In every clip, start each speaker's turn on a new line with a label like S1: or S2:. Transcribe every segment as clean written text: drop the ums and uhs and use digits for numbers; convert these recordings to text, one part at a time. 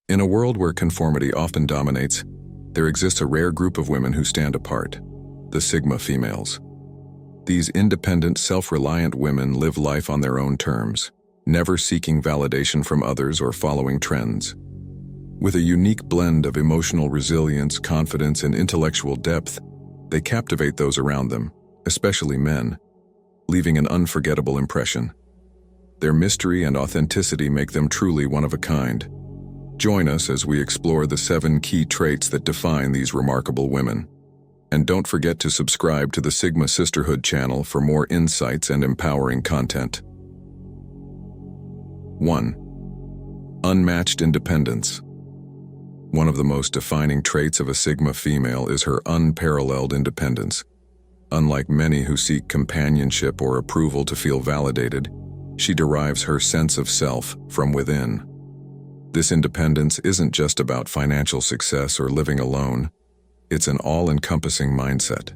S1: In a world where conformity often dominates, there exists a rare group of women who stand apart, the Sigma females. These independent, self-reliant women live life on their own terms, never seeking validation from others or following trends. With a unique blend of emotional resilience, confidence, and intellectual depth, they captivate those around them, especially men, leaving an unforgettable impression. Their mystery and authenticity make them truly one of a kind. Join us as we explore the 7 key traits that define these remarkable women. And don't forget to subscribe to the Sigma Sisterhood channel for more insights and empowering content. 1. Unmatched independence. One of the most defining traits of a Sigma female is her unparalleled independence. Unlike many who seek companionship or approval to feel validated, she derives her sense of self from within. This independence isn't just about financial success or living alone. It's an all-encompassing mindset.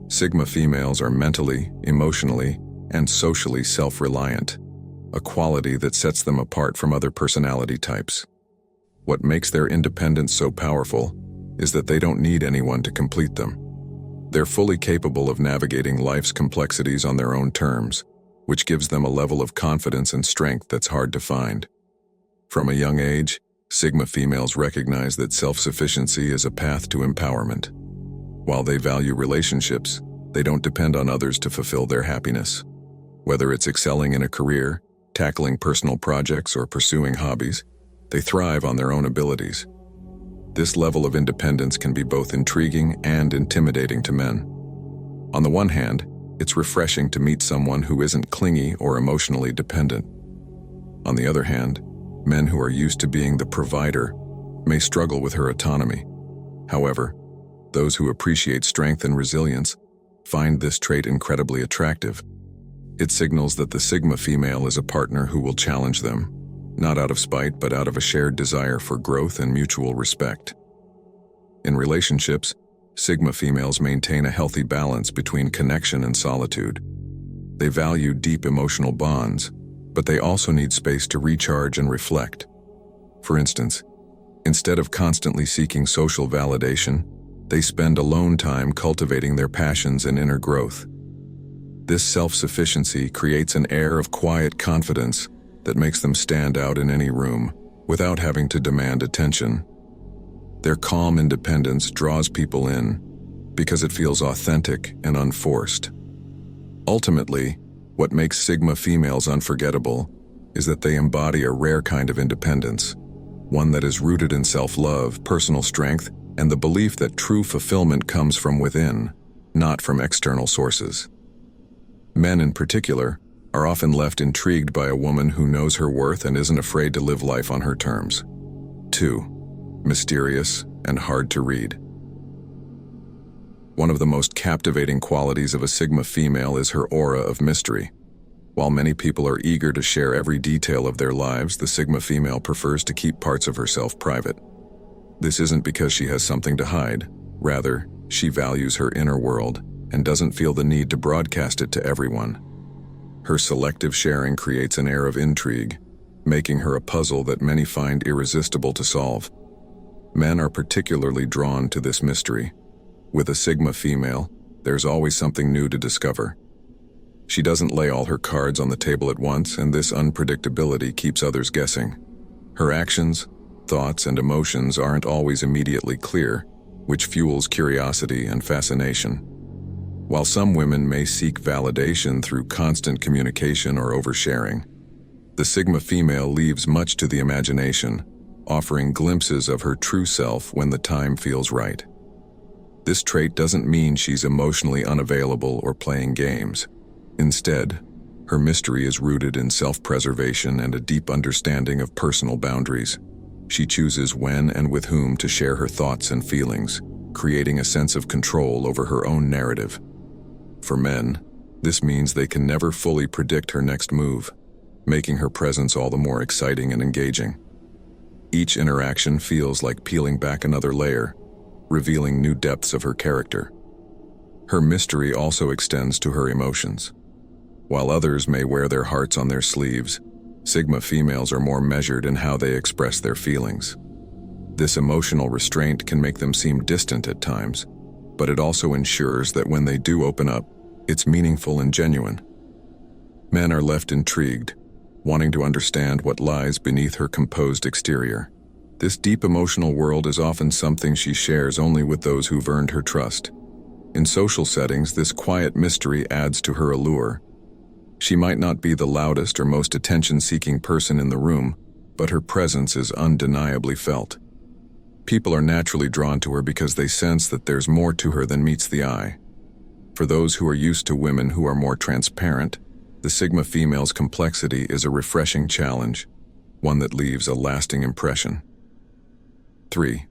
S1: Sigma females are mentally, emotionally, and socially self-reliant, a quality that sets them apart from other personality types. What makes their independence so powerful is that they don't need anyone to complete them. They're fully capable of navigating life's complexities on their own terms, which gives them a level of confidence and strength that's hard to find. From a young age, Sigma females recognize that self-sufficiency is a path to empowerment. While they value relationships, they don't depend on others to fulfill their happiness. Whether it's excelling in a career, tackling personal projects, or pursuing hobbies, they thrive on their own abilities. This level of independence can be both intriguing and intimidating to men. On the one hand, it's refreshing to meet someone who isn't clingy or emotionally dependent. On the other hand, men who are used to being the provider may struggle with her autonomy. However, those who appreciate strength and resilience find this trait incredibly attractive. It signals that the Sigma female is a partner who will challenge them, not out of spite but out of a shared desire for growth and mutual respect. In relationships, Sigma females maintain a healthy balance between connection and solitude. They value deep emotional bonds, but they also need space to recharge and reflect. For instance, instead of constantly seeking social validation, they spend alone time cultivating their passions and inner growth. This self-sufficiency creates an air of quiet confidence that makes them stand out in any room without having to demand attention. Their calm independence draws people in because it feels authentic and unforced. Ultimately, what makes Sigma females unforgettable is that they embody a rare kind of independence, one that is rooted in self-love, personal strength, and the belief that true fulfillment comes from within, not from external sources. Men in particular are often left intrigued by a woman who knows her worth and isn't afraid to live life on her terms. 2. Mysterious and hard to read. One of the most captivating qualities of a Sigma female is her aura of mystery. While many people are eager to share every detail of their lives, the Sigma female prefers to keep parts of herself private. This isn't because she has something to hide. Rather, she values her inner world and doesn't feel the need to broadcast it to everyone. Her selective sharing creates an air of intrigue, making her a puzzle that many find irresistible to solve. Men are particularly drawn to this mystery. With a Sigma female, there's always something new to discover. She doesn't lay all her cards on the table at once, and this unpredictability keeps others guessing. Her actions, thoughts, and emotions aren't always immediately clear, which fuels curiosity and fascination. While some women may seek validation through constant communication or oversharing, the Sigma female leaves much to the imagination, offering glimpses of her true self when the time feels right. This trait doesn't mean she's emotionally unavailable or playing games. Instead, her mystery is rooted in self-preservation and a deep understanding of personal boundaries. She chooses when and with whom to share her thoughts and feelings, creating a sense of control over her own narrative. For men, this means they can never fully predict her next move, making her presence all the more exciting and engaging. Each interaction feels like peeling back another layer, revealing new depths of her character. Her mystery also extends to her emotions. While others may wear their hearts on their sleeves, Sigma females are more measured in how they express their feelings. This emotional restraint can make them seem distant at times, but it also ensures that when they do open up, it's meaningful and genuine. Men are left intrigued, wanting to understand what lies beneath her composed exterior. This deep emotional world is often something she shares only with those who've earned her trust. In social settings, this quiet mystery adds to her allure. She might not be the loudest or most attention-seeking person in the room, but her presence is undeniably felt. People are naturally drawn to her because they sense that there's more to her than meets the eye. For those who are used to women who are more transparent, the Sigma female's complexity is a refreshing challenge, one that leaves a lasting impression. 3.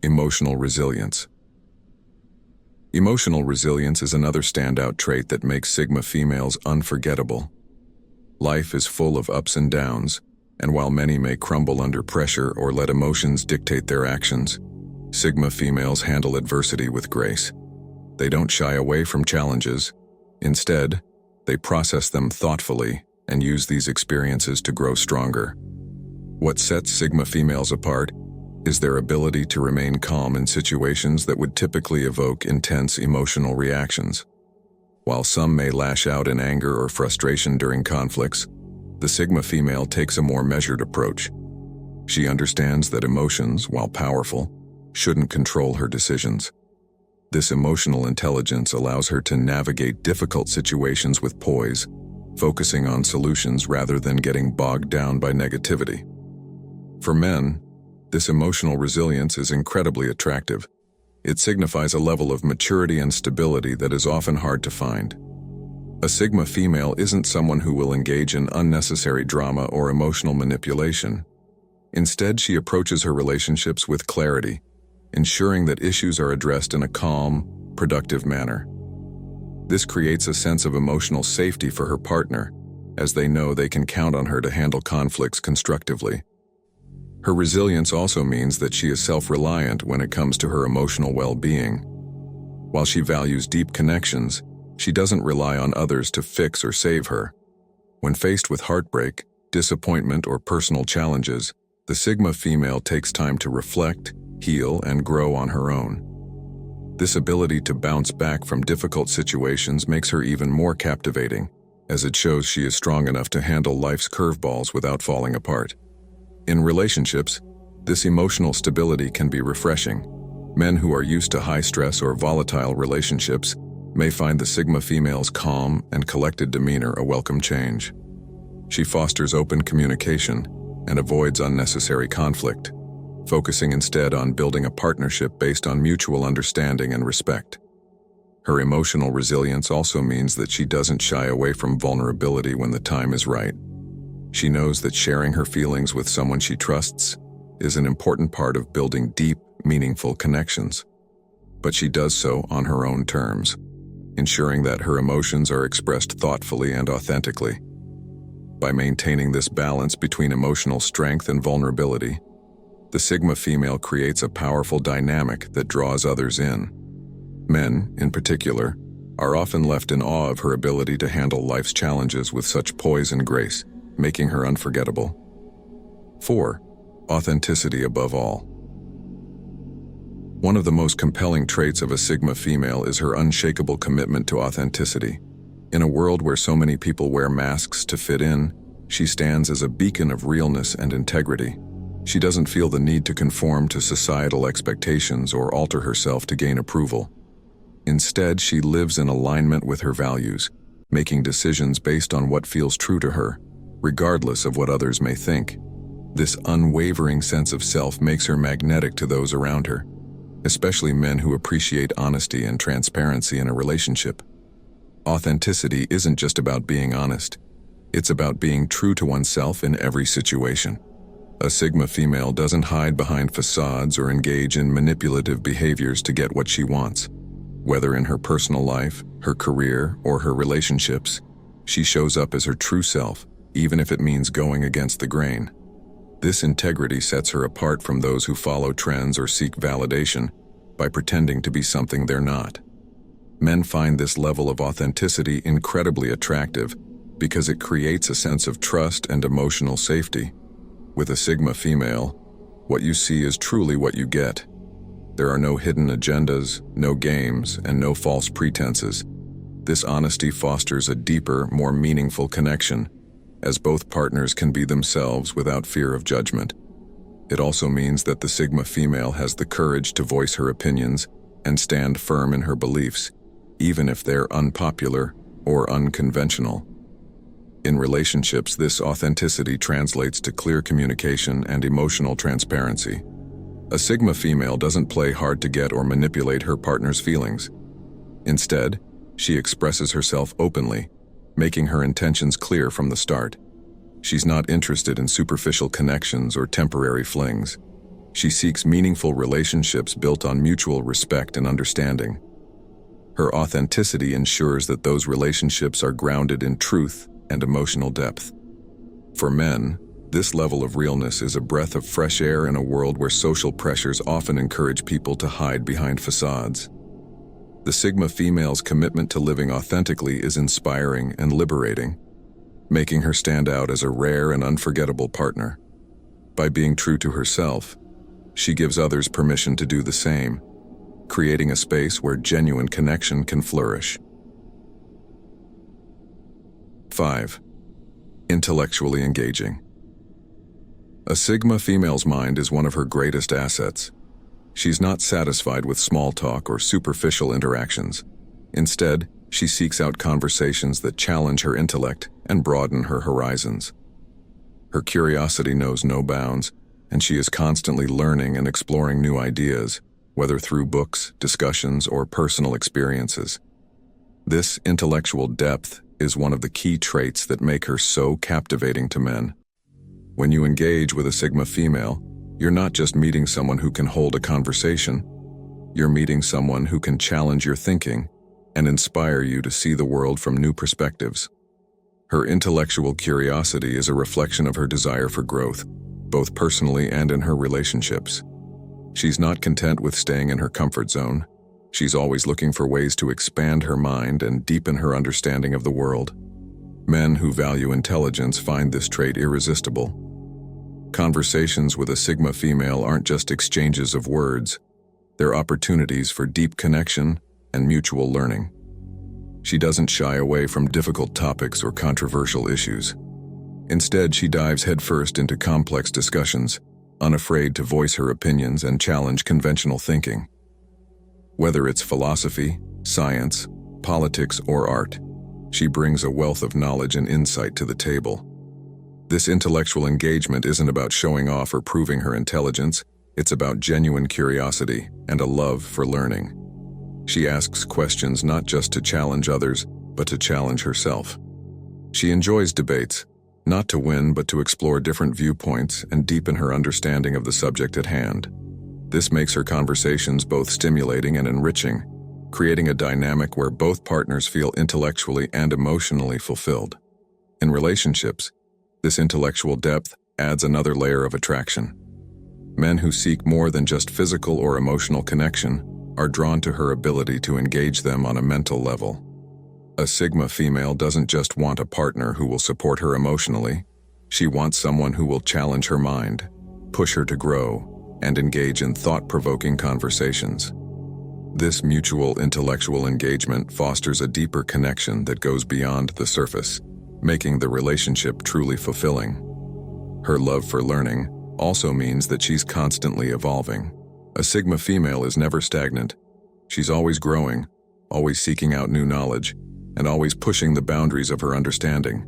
S1: Emotional resilience. Emotional resilience is another standout trait that makes Sigma females unforgettable. Life is full of ups and downs, and while many may crumble under pressure or let emotions dictate their actions, Sigma females handle adversity with grace. They don't shy away from challenges. Instead, they process them thoughtfully and use these experiences to grow stronger. What sets Sigma females apart is their ability to remain calm in situations that would typically evoke intense emotional reactions. While some may lash out in anger or frustration during conflicts, the Sigma female takes a more measured approach. She understands that emotions, while powerful, shouldn't control her decisions. This emotional intelligence allows her to navigate difficult situations with poise, focusing on solutions rather than getting bogged down by negativity. For men, this emotional resilience is incredibly attractive. It signifies a level of maturity and stability that is often hard to find. A Sigma female isn't someone who will engage in unnecessary drama or emotional manipulation. Instead, she approaches her relationships with clarity, ensuring that issues are addressed in a calm, productive manner. This creates a sense of emotional safety for her partner, as they know they can count on her to handle conflicts constructively. Her resilience also means that she is self-reliant when it comes to her emotional well-being. While she values deep connections, she doesn't rely on others to fix or save her. When faced with heartbreak, disappointment, or personal challenges, the Sigma female takes time to reflect, heal, and grow on her own. This ability to bounce back from difficult situations makes her even more captivating, as it shows she is strong enough to handle life's curveballs without falling apart. In relationships, this emotional stability can be refreshing. Men who are used to high-stress or volatile relationships may find the Sigma female's calm and collected demeanor a welcome change. She fosters open communication and avoids unnecessary conflict, focusing instead on building a partnership based on mutual understanding and respect. Her emotional resilience also means that she doesn't shy away from vulnerability when the time is right. She knows that sharing her feelings with someone she trusts is an important part of building deep, meaningful connections. But she does so on her own terms, ensuring that her emotions are expressed thoughtfully and authentically. By maintaining this balance between emotional strength and vulnerability, the Sigma female creates a powerful dynamic that draws others in. Men, in particular, are often left in awe of her ability to handle life's challenges with such poise and grace, making her unforgettable. 4. Authenticity above all. One of the most compelling traits of a Sigma female is her unshakable commitment to authenticity. In a world where so many people wear masks to fit in, she stands as a beacon of realness and integrity. She doesn't feel the need to conform to societal expectations or alter herself to gain approval. Instead, she lives in alignment with her values, making decisions based on what feels true to her, regardless of what others may think. This unwavering sense of self makes her magnetic to those around her, especially men who appreciate honesty and transparency in a relationship. Authenticity isn't just about being honest. It's about being true to oneself in every situation. A Sigma female doesn't hide behind facades or engage in manipulative behaviors to get what she wants. Whether in her personal life, her career, or her relationships, she shows up as her true self, even if it means going against the grain. This integrity sets her apart from those who follow trends or seek validation by pretending to be something they're not. Men find this level of authenticity incredibly attractive because it creates a sense of trust and emotional safety. With a Sigma female, what you see is truly what you get. There are no hidden agendas, no games, and no false pretenses. This honesty fosters a deeper, more meaningful connection, as both partners can be themselves without fear of judgment. It also means that the Sigma female has the courage to voice her opinions and stand firm in her beliefs, even if they're unpopular or unconventional. In relationships, this authenticity translates to clear communication and emotional transparency. A Sigma female doesn't play hard to get or manipulate her partner's feelings. Instead, she expresses herself openly, making her intentions clear from the start. She's not interested in superficial connections or temporary flings. She seeks meaningful relationships built on mutual respect and understanding. Her authenticity ensures that those relationships are grounded in truth and emotional depth. For men, this level of realness is a breath of fresh air in a world where social pressures often encourage people to hide behind facades. The Sigma female's commitment to living authentically is inspiring and liberating, making her stand out as a rare and unforgettable partner. By being true to herself, she gives others permission to do the same, creating a space where genuine connection can flourish. 5. Intellectually engaging. A Sigma female's mind is one of her greatest assets. She's not satisfied with small talk or superficial interactions. Instead, she seeks out conversations that challenge her intellect and broaden her horizons. Her curiosity knows no bounds, and she is constantly learning and exploring new ideas, whether through books, discussions, or personal experiences. This intellectual depth is one of the key traits that make her so captivating to men. When you engage with a Sigma female, you're not just meeting someone who can hold a conversation. You're meeting someone who can challenge your thinking and inspire you to see the world from new perspectives. Her intellectual curiosity is a reflection of her desire for growth, both personally and in her relationships. She's not content with staying in her comfort zone. She's always looking for ways to expand her mind and deepen her understanding of the world. Men who value intelligence find this trait irresistible. Conversations with a Sigma female aren't just exchanges of words. They're opportunities for deep connection and mutual learning. She doesn't shy away from difficult topics or controversial issues. Instead, she dives headfirst into complex discussions, unafraid to voice her opinions and challenge conventional thinking. Whether it's philosophy, science, politics, or art, she brings a wealth of knowledge and insight to the table. This intellectual engagement isn't about showing off or proving her intelligence. It's about genuine curiosity and a love for learning. She asks questions not just to challenge others, but to challenge herself. She enjoys debates, not to win, but to explore different viewpoints and deepen her understanding of the subject at hand. This makes her conversations both stimulating and enriching, creating a dynamic where both partners feel intellectually and emotionally fulfilled. In relationships, this intellectual depth adds another layer of attraction. Men who seek more than just physical or emotional connection are drawn to her ability to engage them on a mental level. A Sigma female doesn't just want a partner who will support her emotionally. She wants someone who will challenge her mind, push her to grow, and engage in thought-provoking conversations. This mutual intellectual engagement fosters a deeper connection that goes beyond the surface, making the relationship truly fulfilling. Her love for learning also means that she's constantly evolving. A Sigma female is never stagnant. She's always growing, always seeking out new knowledge, and always pushing the boundaries of her understanding.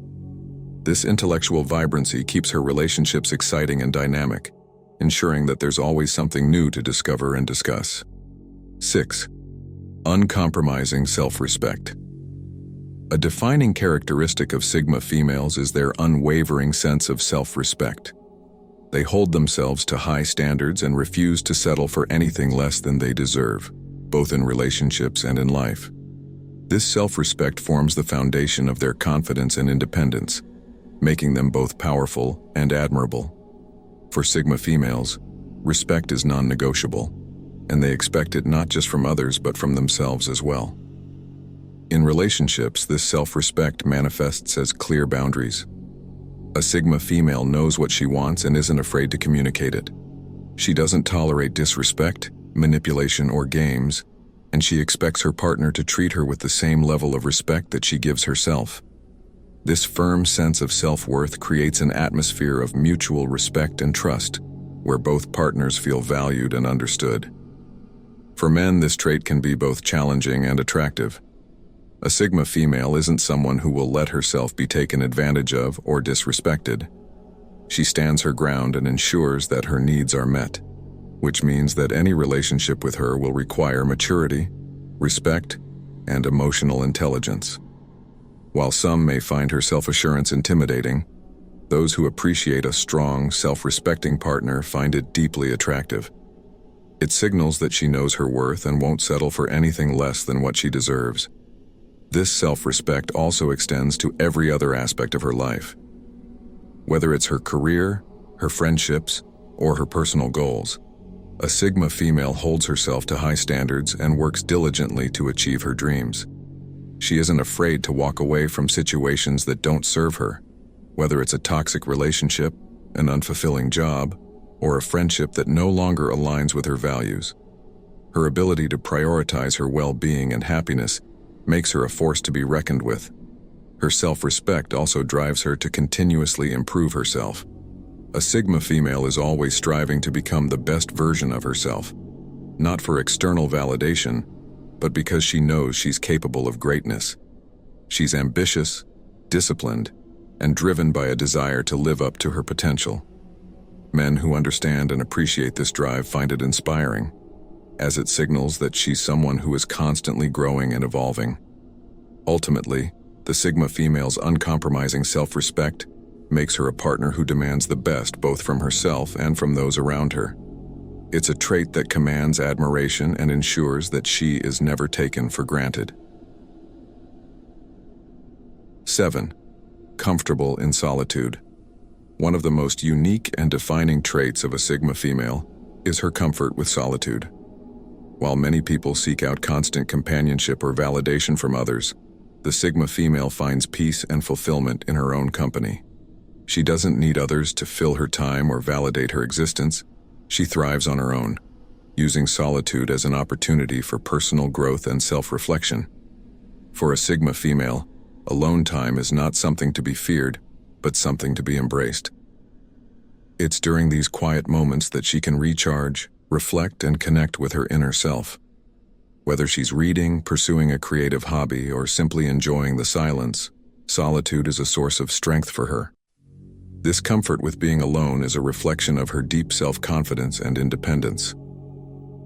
S1: This intellectual vibrancy keeps her relationships exciting and dynamic, ensuring that there's always something new to discover and discuss. 6. Uncompromising self-respect. A defining characteristic of Sigma females is their unwavering sense of self-respect. They hold themselves to high standards and refuse to settle for anything less than they deserve, both in relationships and in life. This self-respect forms the foundation of their confidence and independence, making them both powerful and admirable. For Sigma females, respect is non-negotiable, and they expect it not just from others but from themselves as well. In relationships, this self-respect manifests as clear boundaries. A Sigma female knows what she wants and isn't afraid to communicate it. She doesn't tolerate disrespect, manipulation, or games, and she expects her partner to treat her with the same level of respect that she gives herself. This firm sense of self-worth creates an atmosphere of mutual respect and trust, where both partners feel valued and understood. For men, this trait can be both challenging and attractive. A Sigma female isn't someone who will let herself be taken advantage of or disrespected. She stands her ground and ensures that her needs are met, which means that any relationship with her will require maturity, respect, and emotional intelligence. While some may find her self-assurance intimidating, those who appreciate a strong, self-respecting partner find it deeply attractive. It signals that she knows her worth and won't settle for anything less than what she deserves. This self-respect also extends to every other aspect of her life. Whether it's her career, her friendships, or her personal goals, a Sigma female holds herself to high standards and works diligently to achieve her dreams. She isn't afraid to walk away from situations that don't serve her, whether it's a toxic relationship, an unfulfilling job, or a friendship that no longer aligns with her values. Her ability to prioritize her well-being and happiness makes her a force to be reckoned with. Her self-respect also drives her to continuously improve herself. A Sigma female is always striving to become the best version of herself, not for external validation, but because she knows she's capable of greatness. She's ambitious, disciplined, and driven by a desire to live up to her potential. Men who understand and appreciate this drive find it inspiring, as it signals that she's someone who is constantly growing and evolving. Ultimately, the Sigma female's uncompromising self-respect makes her a partner who demands the best both from herself and from those around her. It's a trait that commands admiration and ensures that she is never taken for granted. 7. Comfortable in solitude. One of the most unique and defining traits of a Sigma female is her comfort with solitude. While many people seek out constant companionship or validation from others, the Sigma female finds peace and fulfillment in her own company. She doesn't need others to fill her time or validate her existence. She thrives on her own, using solitude as an opportunity for personal growth and self-reflection. For a Sigma female, alone time is not something to be feared, but something to be embraced. It's during these quiet moments that she can recharge, reflect, and connect with her inner self. Whether she's reading, pursuing a creative hobby, or simply enjoying the silence, solitude is a source of strength for her. This comfort with being alone is a reflection of her deep self-confidence and independence.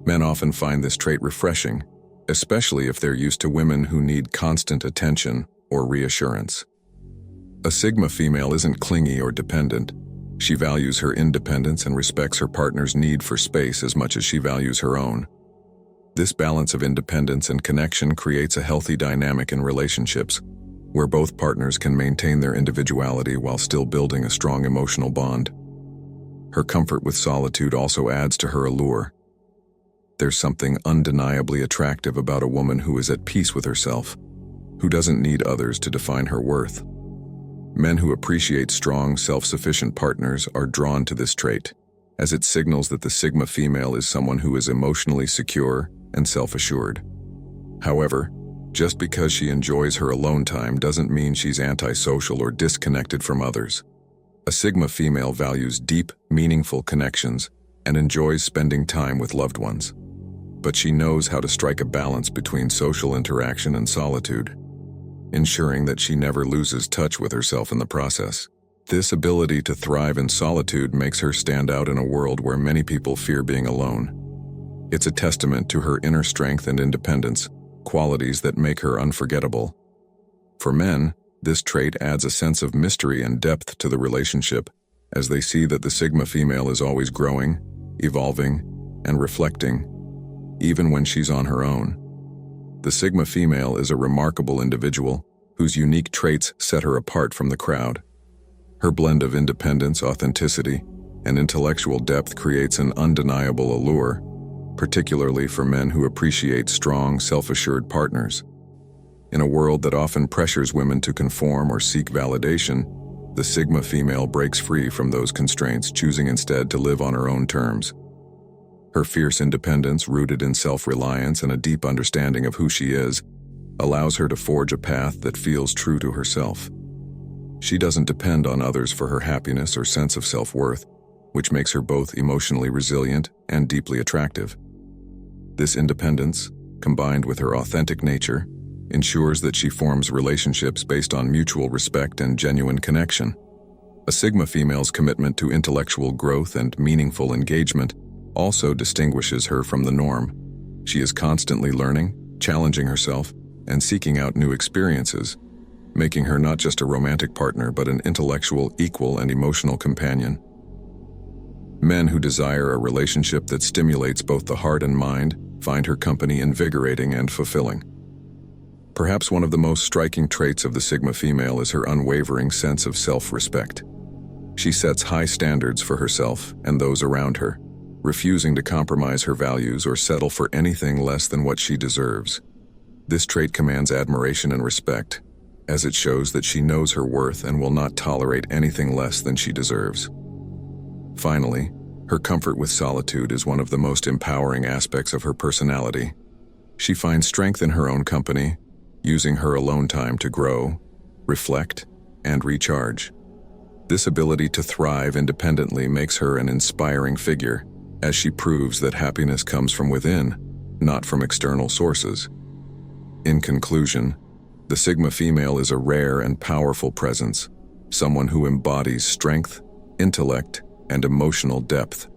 S1: Men often find this trait refreshing, especially if they're used to women who need constant attention or reassurance. A Sigma female isn't clingy or dependent. She values her independence and respects her partner's need for space as much as she values her own. This balance of independence and connection creates a healthy dynamic in relationships, where both partners can maintain their individuality while still building a strong emotional bond. Her comfort with solitude also adds to her allure. There's something undeniably attractive about a woman who is at peace with herself, who doesn't need others to define her worth. Men who appreciate strong, self-sufficient partners are drawn to this trait, as it signals that the Sigma female is someone who is emotionally secure and self-assured. However, just because she enjoys her alone time doesn't mean she's antisocial or disconnected from others. A Sigma female values deep, meaningful connections and enjoys spending time with loved ones. But she knows how to strike a balance between social interaction and solitude, ensuring that she never loses touch with herself in the process. This ability to thrive in solitude makes her stand out in a world where many people fear being alone. It's a testament to her inner strength and independence, qualities that make her unforgettable. For men, this trait adds a sense of mystery and depth to the relationship, as they see that the Sigma female is always growing, evolving, and reflecting, even when she's on her own. The Sigma female is a remarkable individual whose unique traits set her apart from the crowd. Her blend of independence, authenticity, and intellectual depth creates an undeniable allure, particularly for men who appreciate strong, self-assured partners. In a world that often pressures women to conform or seek validation, the Sigma female breaks free from those constraints, choosing instead to live on her own terms. Her fierce independence, rooted in self-reliance and a deep understanding of who she is, allows her to forge a path that feels true to herself. She doesn't depend on others for her happiness or sense of self-worth, which makes her both emotionally resilient and deeply attractive. This independence, combined with her authentic nature, ensures that she forms relationships based on mutual respect and genuine connection. A Sigma female's commitment to intellectual growth and meaningful engagement also distinguishes her from the norm. She is constantly learning, challenging herself, and seeking out new experiences, making her not just a romantic partner but an intellectual, equal, and emotional companion. Men who desire a relationship that stimulates both the heart and mind find her company invigorating and fulfilling. Perhaps one of the most striking traits of the Sigma female is her unwavering sense of self-respect. She sets high standards for herself and those around her, refusing to compromise her values or settle for anything less than what she deserves. This trait commands admiration and respect, as it shows that she knows her worth and will not tolerate anything less than she deserves. Finally, her comfort with solitude is one of the most empowering aspects of her personality. She finds strength in her own company, using her alone time to grow, reflect, and recharge. This ability to thrive independently makes her an inspiring figure, as she proves that happiness comes from within, not from external sources. In conclusion, the Sigma female is a rare and powerful presence, someone who embodies strength, intellect, and emotional depth.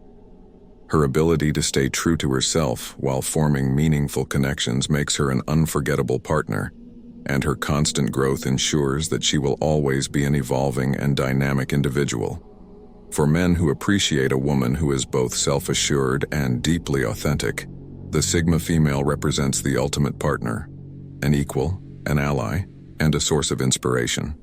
S1: Her ability to stay true to herself while forming meaningful connections makes her an unforgettable partner, and her constant growth ensures that she will always be an evolving and dynamic individual. For men who appreciate a woman who is both self-assured and deeply authentic, the Sigma female represents the ultimate partner, an equal, an ally, and a source of inspiration.